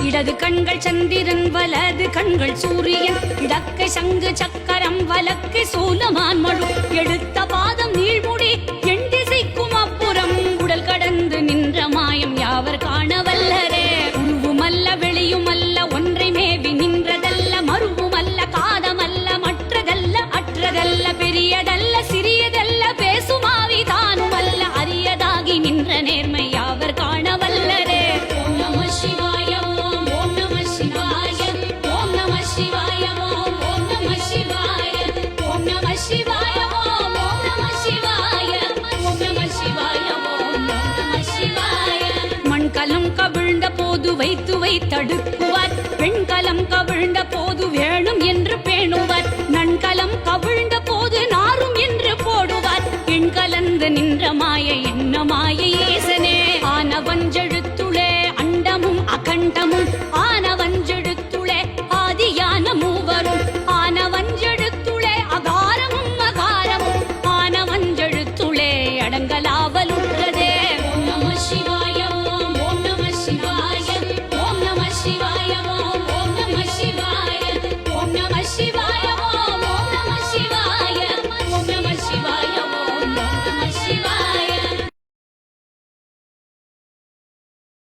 இடது கண்கள் சந்திரன் வலது கண்கள் சூரியன் இடக்கை சங்கு சக்கரம் வலக்கை சூலமான் மழு எடுத்த பாதம் நீழ்முடி எண் திசைக்கும் அப்புறம் உடல் கடந்து நின்ற மாயம் யாவர் காணவல்லரே உருவுமல்ல வெளியுமல்ல ஒன்றை மேவி நின்றதல்ல மருவுமல்ல காதமல்ல மற்றதல்ல அற்றதல்ல பெரியதல்ல சிறியதல்ல பேசுமாவி தானுமல்ல அரியதாகி நின்ற நேர்மை யாவர் காணவல்லரே ஓம் நம சிவாய ஓம் ஓம் நம சிவாய ஓம் நம சிவாய ஓம் ஓம் நம சிவாய ஓம் நம சிவாய ஓம் ஓம் நம சிவாய ஓம் நம சிவாய ஓம் ஓம் நம சிவாய மண்கலம் கவிழ்ந்த போது வைத்து வைத்தடுக்குவார் பெண்கலம் கவிழ்ந்த போது வேணும் என்று பேணுவார் நன்கலம் கவிழ்ந்த போது நாரும் என்று போடுவார் எண் கலந்து நின்ற மாயை